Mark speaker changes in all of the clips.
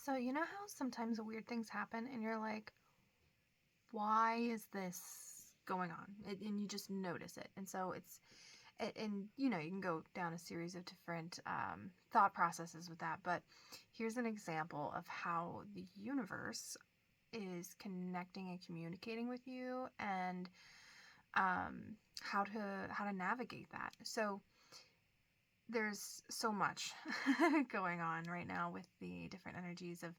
Speaker 1: So, you know how sometimes weird things happen and you're like, why is this going on? And you just notice it. And so you can go down a series of different thought processes with that. But here's an example of how the universe is connecting and communicating with you and how to navigate that. So, there's so much going on right now with the different energies of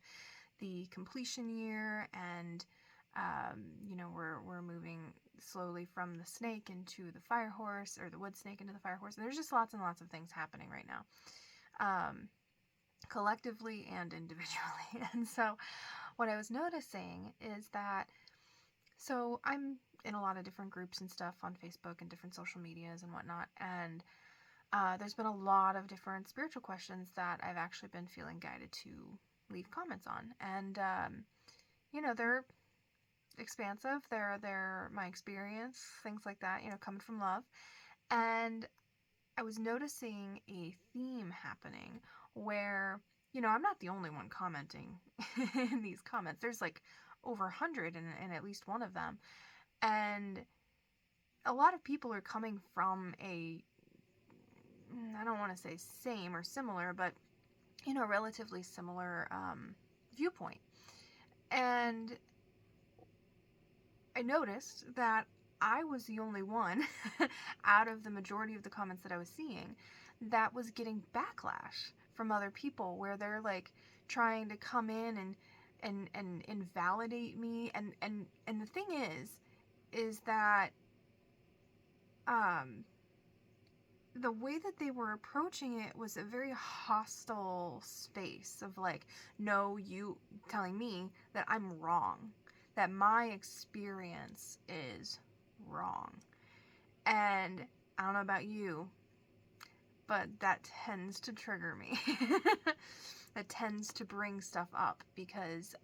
Speaker 1: the completion year, and we're moving slowly from the snake into the fire horse, or the wood snake into the fire horse, and there's just lots and lots of things happening right now, collectively and individually. And so what I was noticing is that, so I'm in a lot of different groups and stuff on Facebook and different social medias and whatnot, and there's been a lot of different spiritual questions that I've actually been feeling guided to leave comments on. And, they're expansive. They're my experience, things like that, coming from love. And I was noticing a theme happening where, I'm not the only one commenting in these comments. There's like over 100 in at least one of them. And a lot of people are coming from I don't want to say same or similar, but relatively similar viewpoint. And I noticed that I was the only one out of the majority of the comments that I was seeing that was getting backlash from other people, where they're like trying to come in and invalidate me. And the thing is that the way that they were approaching it was a very hostile space of like, no, you telling me that I'm wrong, that my experience is wrong. And I don't know about you, but that tends to trigger me. That tends to bring stuff up because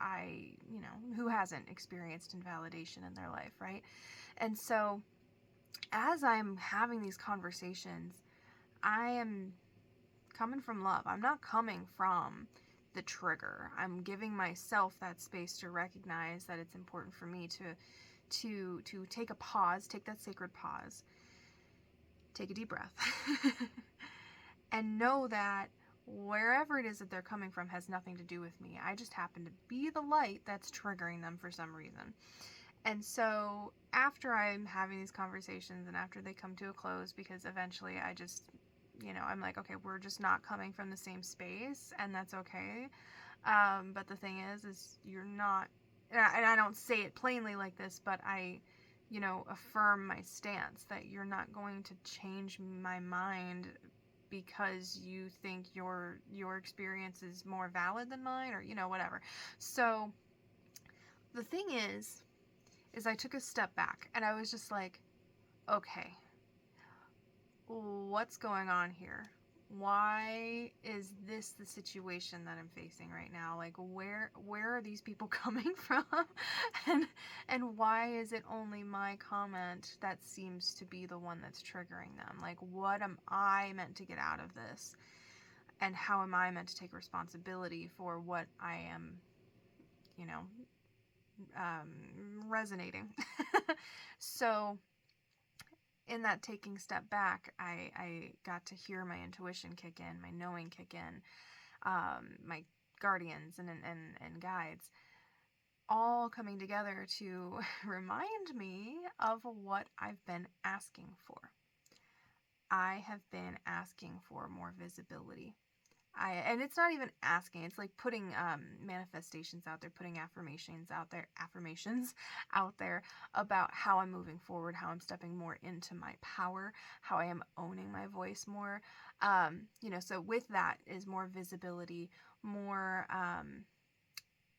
Speaker 1: who hasn't experienced invalidation in their life, right? And so as I'm having these conversations, I am coming from love. I'm not coming from the trigger. I'm giving myself that space to recognize that it's important for me to take a pause, take that sacred pause, take a deep breath, and know that wherever it is that they're coming from has nothing to do with me. I just happen to be the light that's triggering them for some reason. And so after I'm having these conversations and after they come to a close, because eventually I just, I'm like, okay, we're just not coming from the same space, and that's okay. But the thing is you're not, and I don't say it plainly like this, but I, affirm my stance that you're not going to change my mind because you think your experience is more valid than mine, or whatever. So the thing is I took a step back and I was just like, okay, what's going on here? Why is this the situation that I'm facing right now? Like, where are these people coming from? and why is it only my comment that seems to be the one that's triggering them? Like, what am I meant to get out of this? And how am I meant to take responsibility for what I am, resonating? So in that taking step back, I got to hear my intuition kick in, my knowing kick in, my guardians and guides all coming together to remind me of what I've been asking for. I have been asking for more visibility. And it's not even asking, it's like putting manifestations out there, putting affirmations out there about how I'm moving forward, how I'm stepping more into my power, how I am owning my voice more. So with that is more visibility, more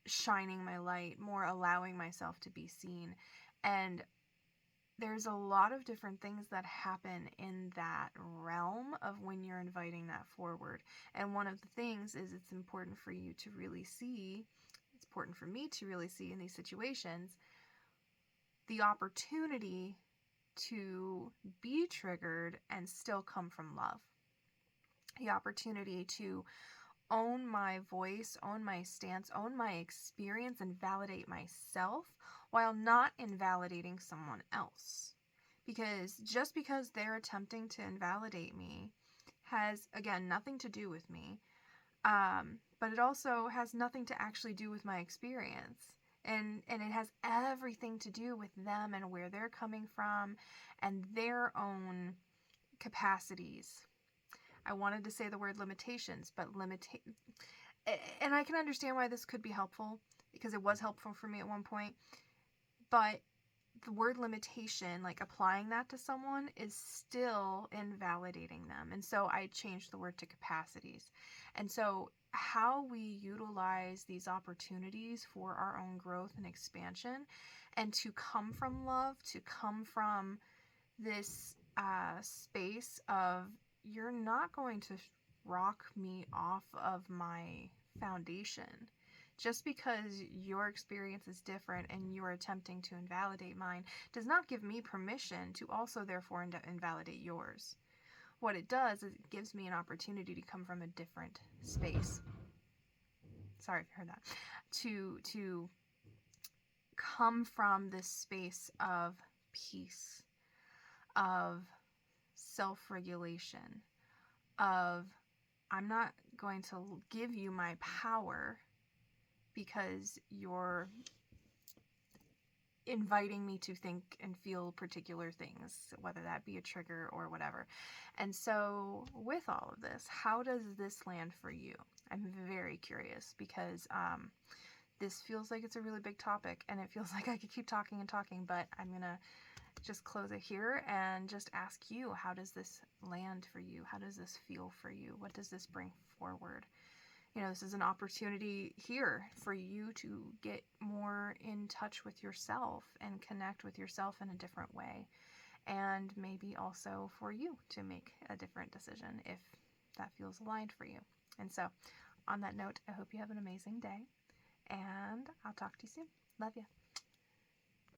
Speaker 1: shining my light, more allowing myself to be seen. And there's a lot of different things that happen in that realm of when you're inviting that forward. And one of the things is it's important for you to really see, it's important for me to really see in these situations, the opportunity to be triggered and still come from love. The opportunity to own my voice, own my stance, own my experience, and validate myself while not invalidating someone else. Because just because they're attempting to invalidate me has, again, nothing to do with me. But it also has nothing to actually do with my experience. And it has everything to do with them and where they're coming from and their own capacities. I wanted to say the word limitations, but and I can understand why this could be helpful, because it was helpful for me at one point. But the word limitation, like applying that to someone, is still invalidating them. And so I changed the word to capacities. And so how we utilize these opportunities for our own growth and expansion, and to come from love, to come from this space of, you're not going to rock me off of my foundation. Just because your experience is different and you're attempting to invalidate mine does not give me permission to also therefore invalidate yours. What it does is it gives me an opportunity to come from a different space. Sorry if you heard that. To come from this space of peace, of self-regulation, of, I'm not going to give you my power because you're inviting me to think and feel particular things, whether that be a trigger or whatever. And so with all of this, how does this land for you? I'm very curious, because this feels like it's a really big topic, and it feels like I could keep talking and talking, but I'm going to just close it here and just ask you, how does this land for you? How does this feel for you? What does this bring forward? This is an opportunity here for you to get more in touch with yourself and connect with yourself in a different way. And maybe also for you to make a different decision if that feels aligned for you. And so, on that note, I hope you have an amazing day, and I'll talk to you soon. Love you.